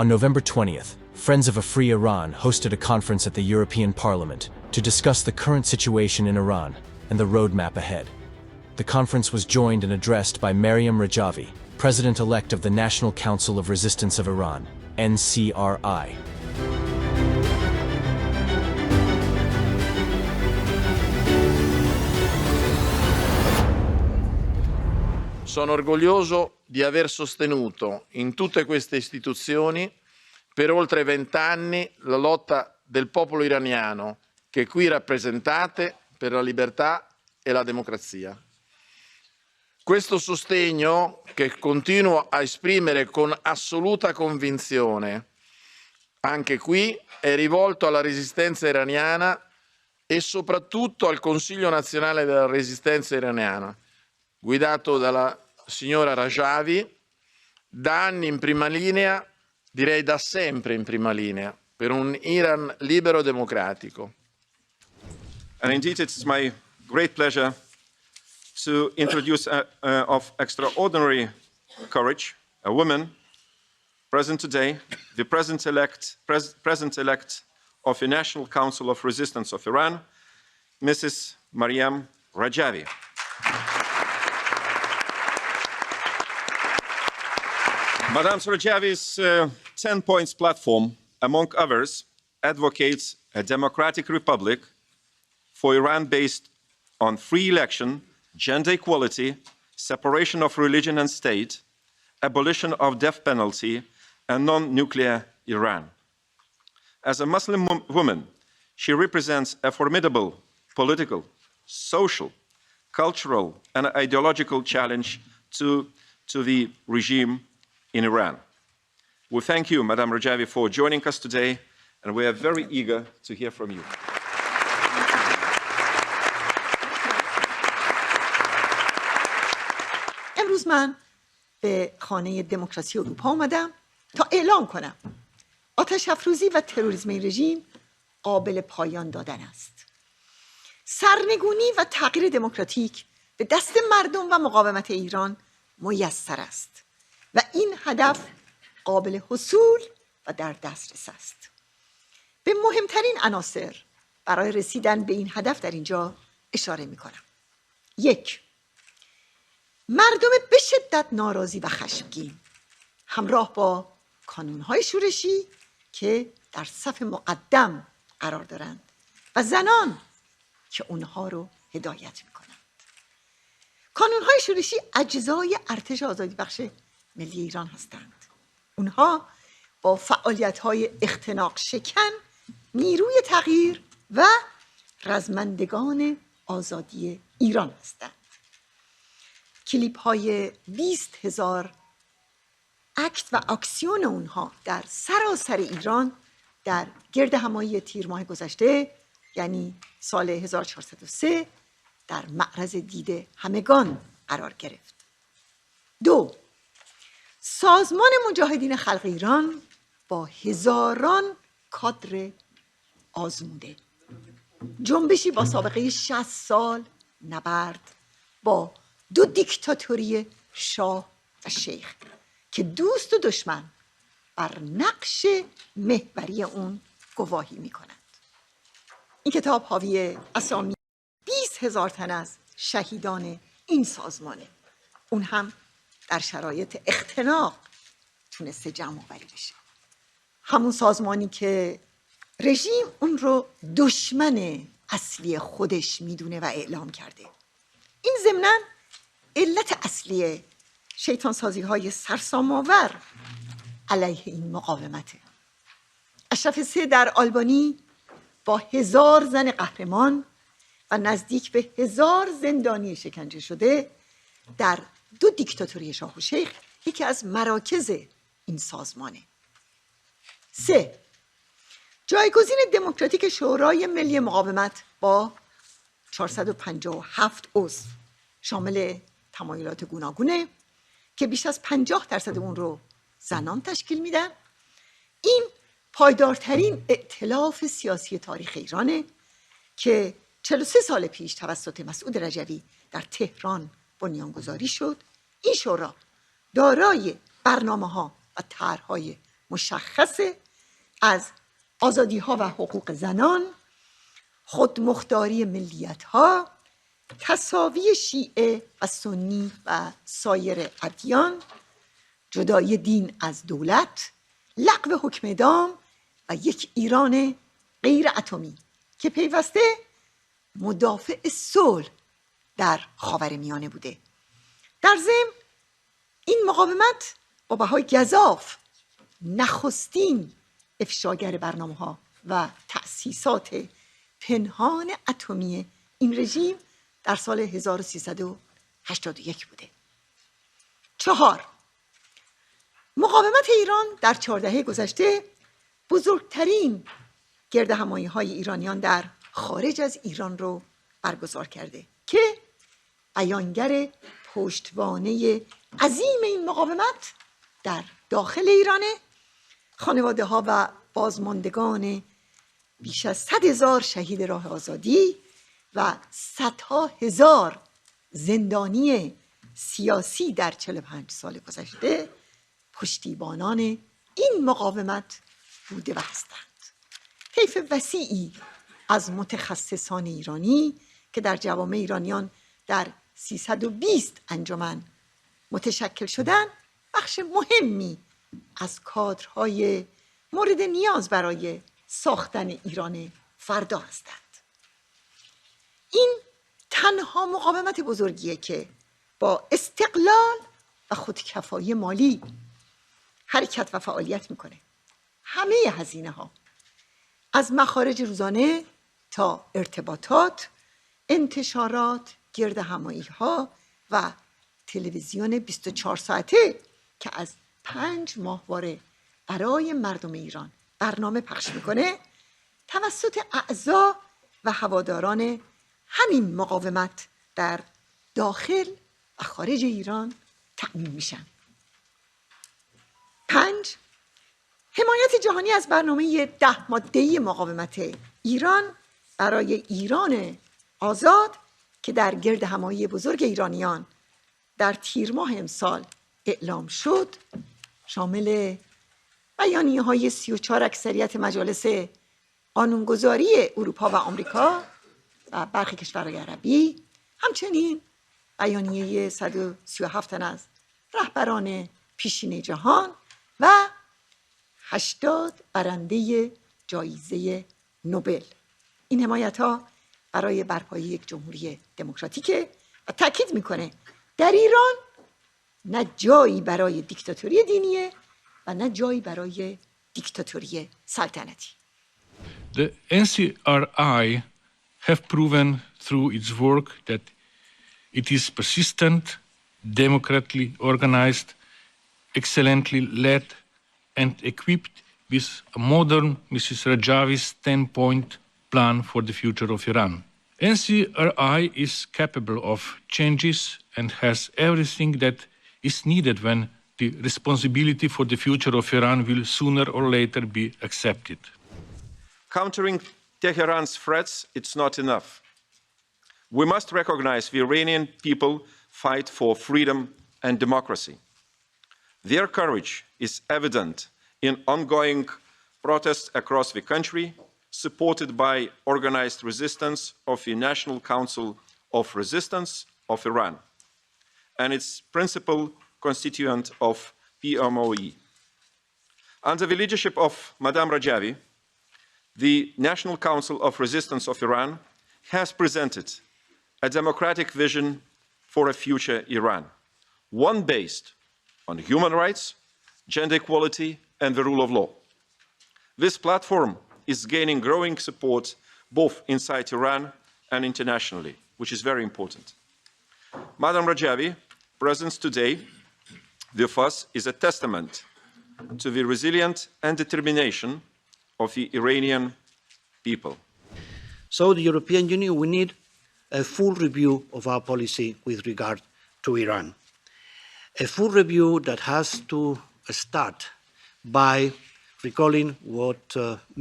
On November 20th, Friends of a Free Iran hosted a conference at the European Parliament to discuss the current situation in Iran and the roadmap ahead. The conference was joined and addressed by Maryam Rajavi, President-elect of the National Council of Resistance of Iran, NCRI. Sono orgoglioso di aver sostenuto in tutte queste istituzioni per oltre 20 anni la lotta del popolo iraniano che qui rappresentate per la libertà e la democrazia. Questo sostegno, che continuo a esprimere con assoluta convinzione, anche qui è rivolto alla resistenza iraniana e soprattutto al Consiglio nazionale della resistenza iraniana, guidato dalla signora Rajavi, da anni in prima linea, direi da sempre in prima linea, per un Iran libero e democratico. And indeed, it's my great pleasure to introduce of extraordinary courage, a woman present today, the President-elect of the National Council of Resistance of Iran, Mrs. Maryam Rajavi. Madame Rajavi's 10 points platform, among others, advocates a democratic republic for Iran based on free election, gender equality, separation of religion and state, abolition of death penalty, and non-nuclear Iran. As a Muslim woman, she represents a formidable political, social, cultural, and ideological challenge to the regime in Iran. We thank you, Madame Rajavi, for joining us today, and we are very eager to hear from you. امروز من به خانه دموکراسی اروپا آمدم تا اعلام کنم آتش افروزی و تروریسم این رژیم قابل پایان دادن است. سرنگونی و تغییر دموکراتیک به دست مردم و مقاومت ایران میسر است و این هدف قابل حصول و در دسترس است. به مهمترین عناصر برای رسیدن به این هدف در اینجا اشاره می کنم. 1. مردم به شدت ناراضی و خشمگین همراه با کانون‌های شورشی که در صف مقدم قرار دارند و زنان که اونها رو هدایت می‌کنند. کانون‌های شورشی اجزای ارتش آزادی بخش ملی ایران هستند. اونها با فعالیت‌های اختناق شکن نیروی تغییر و رزمندگان آزادی ایران هستند. کلیپ‌های 20,000 اکت و اکسیون اونها در سراسر ایران در گرد همایی تیر ماه گذشته یعنی سال 1403 در معرض دید همگان قرار گرفت. 2. سازمان مجاهدین خلق ایران با هزاران کادر آزموده، جنبشی با سابقه 60 سال نبرد با 2 دیکتاتوری شاه و شیخ که دوست و دشمن بر نقش محوری اون گواهی می کنند. این کتاب حاوی اسامی 20,000 تن از شهیدان این سازمانه. اون هم در شرایط اختناق تونسته جمع آوری بشه. همون سازمانی که رژیم اون رو دشمن اصلی خودش میدونه و اعلام کرده. این ضمناً علت اصلی شیطانسازی های سرسام‌آور علیه این مقاومته. اشرف 3 در آلبانی با 1000 زن قهرمان و نزدیک به 1000 زندانی شکنجه شده در 2 دیکتاتوری شاه و شیخ یکی از مراکز این سازمانه. 3. جایگزین دموکراتیک شورای ملی مقاومت با 457 عضو شامل تمایلات گوناگونه که بیش از 50% اون رو زنان تشکیل میدن. این پایدارترین ائتلاف سیاسی تاریخ ایرانه که 43 سال پیش توسط مسعود رجوی در تهران بنیانگذاری شد. این شورا دارای برنامه‌ها و طرح‌های مشخصه از آزادی‌ها و حقوق زنان، خودمختاری ملیت‌ها، تساوی شیعه و سنی و سایر ادیان، جدای دین از دولت، لغو حکم اعدام و یک ایران غیر اتمی که پیوسته مدافع صلح در خاورمیانه بوده. در ضمن این مقاومت با بهای گزاف نخستین افشاگر برنامه‌ها و تأسیسات پنهان اتمی این رژیم در سال 1381 بوده. 4. مقاومت ایران در 4 دهه گذشته بزرگترین گردهمایی‌های ایرانیان در خارج از ایران رو برگزار کرده که بیانگر پشتوانه عظیم این مقاومت در داخل ایرانه. خانواده‌ها و بازماندگان بیش از 100,000 شهید راه آزادی و صدها هزار زندانی سیاسی در 45 سال گذشته پشتیبانان این مقاومت بوده و هستند. طیف وسیعی از متخصصان ایرانی که در جوامع ایرانیان در 320 انجمن متشکل شدن، بخش مهمی از کادرهای مورد نیاز برای ساختن ایران فردا هستند. این تنها مقاومت بزرگیه که با استقلال و خودکفایی مالی حرکت و فعالیت میکنه. همه هزینه ها از مخارج روزانه تا ارتباطات، انتشارات، گردهمایی ها و تلویزیون 24 ساعته که از 5 ماهواره برای مردم ایران برنامه پخش میکنه، توسط اعضا و هواداران همین مقاومت در داخل و خارج ایران تأمین میشن. 5. حمایت جهانی از برنامه 10 ماده‌ای مقاومت ایران برای ایران آزاد که در گردهمایی بزرگ ایرانیان در تیر ماه امسال اعلام شد، شامل بیانیه‌های 34 اکثریت مجالس قانونگذاری اروپا و آمریکا و برخی کشورهای عربی، همچنین بیانیه 137 تن از رهبران پیشین جهان و 80 برنده جایزه نوبل. این حمایت‌ها برای برپایی یک جمهوری دموکراتیکه و تاکید میکنه در ایران نه جایی برای دیکتاتوری دینیه و نه جایی برای دیکتاتوری سلطنتی. The NCRI have proven through its work that it is persistent, democratically organized, excellently led, and equipped with a modern Mrs. Rajavi's 10-point plan for the future of Iran. NCRI is capable of changes and has everything that is needed when the responsibility for the future of Iran will sooner or later be accepted. Countering Tehran's threats, it's not enough. We must recognize the Iranian people fight for freedom and democracy. Their courage is evident in ongoing protests across the country, supported by organized resistance of the National Council of Resistance of Iran and its principal constituent of PMOE. Under the leadership of Madame Rajavi, the National Council of Resistance of Iran has presented a democratic vision for a future Iran, one based on human rights, gender equality, and the rule of law. This platform is gaining growing support both inside Iran and internationally, which is very important. Madam Rajavi, presence today with us is a testament to the resilience and determination of the Iranian people. So the European Union, we need a full review of our policy with regard to Iran. A full review that has to start by recalling what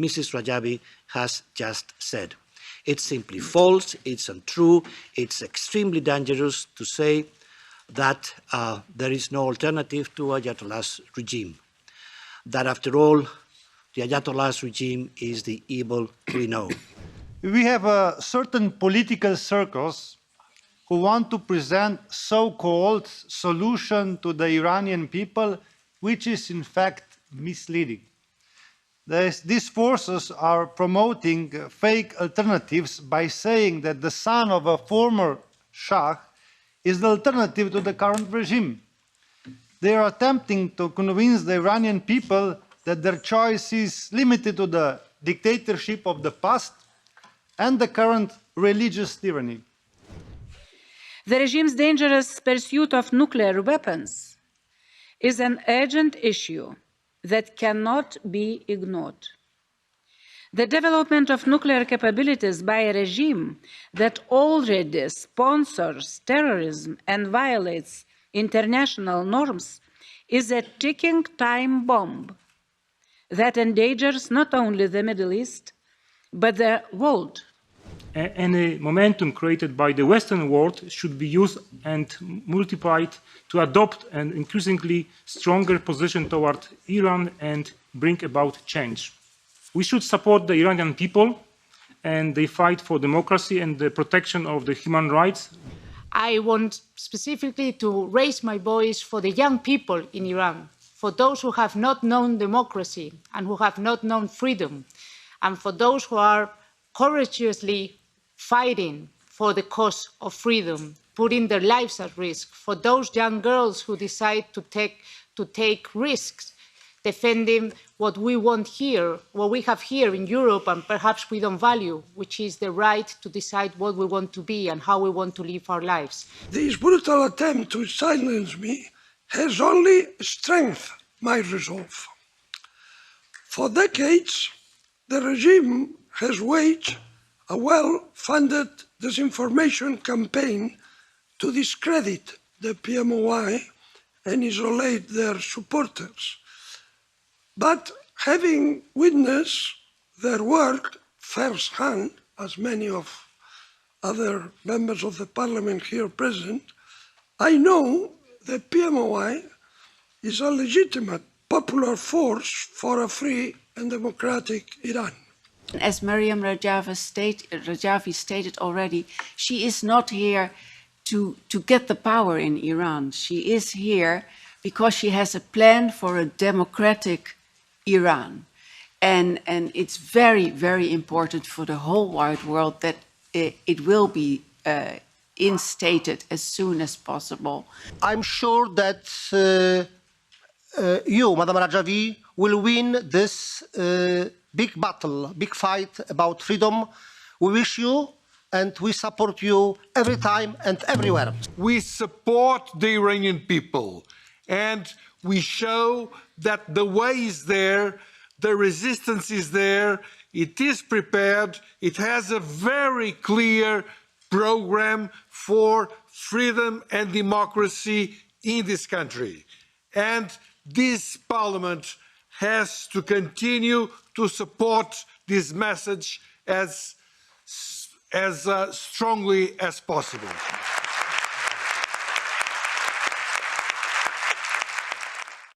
Mrs. Rajavi has just said. It's simply false, it's untrue, it's extremely dangerous to say that there is no alternative to Ayatollah's regime. that, after all, the Ayatollah's regime is the evil we know. We have certain political circles who want to present so-called solution to the Iranian people, which is in fact misleading. These forces are promoting fake alternatives by saying that the son of a former Shah is the alternative to the current regime. They are attempting to convince the Iranian people that their choice is limited to the dictatorship of the past and the current religious tyranny. The regime's dangerous pursuit of nuclear weapons is an urgent issue that cannot be ignored. The development of nuclear capabilities by a regime that already sponsors terrorism and violates international norms is a ticking time bomb that endangers not only the Middle East, but the world. Any momentum created by the Western world should be used and multiplied to adopt an increasingly stronger position toward Iran and bring about change. We should support the Iranian people and they fight for democracy and the protection of the human rights. I want specifically to raise my voice for the young people in Iran, for those who have not known democracy and who have not known freedom, and for those who are courageously fighting for the cause of freedom, putting their lives at risk, for those young girls who decide to take risks, defending what we want here, what we have here in Europe and perhaps we don't value, which is the right to decide what we want to be and how we want to live our lives. This brutal attempt to silence me has only strengthened my resolve. For decades, the regime has waged a well-funded disinformation campaign to discredit the PMOI and isolate their supporters. But having witnessed their work firsthand, as many of other members of the parliament here present, I know the PMOI is a legitimate popular force for a free and democratic Iran. As Maryam Rajavi stated already, she is not here to get the power in Iran. She is here because she has a plan for a democratic Iran. And it's very, very important for the whole wide world that it will be instated as soon as possible. I'm sure that you, Madam Rajavi, will win this big battle, big fight about freedom. We wish you and we support you every time and everywhere. We support the Iranian people and we show that the way is there, the resistance is there, it is prepared, it has a very clear program for freedom and democracy in this country. And this parliament has to continue to support this message as strongly as possible.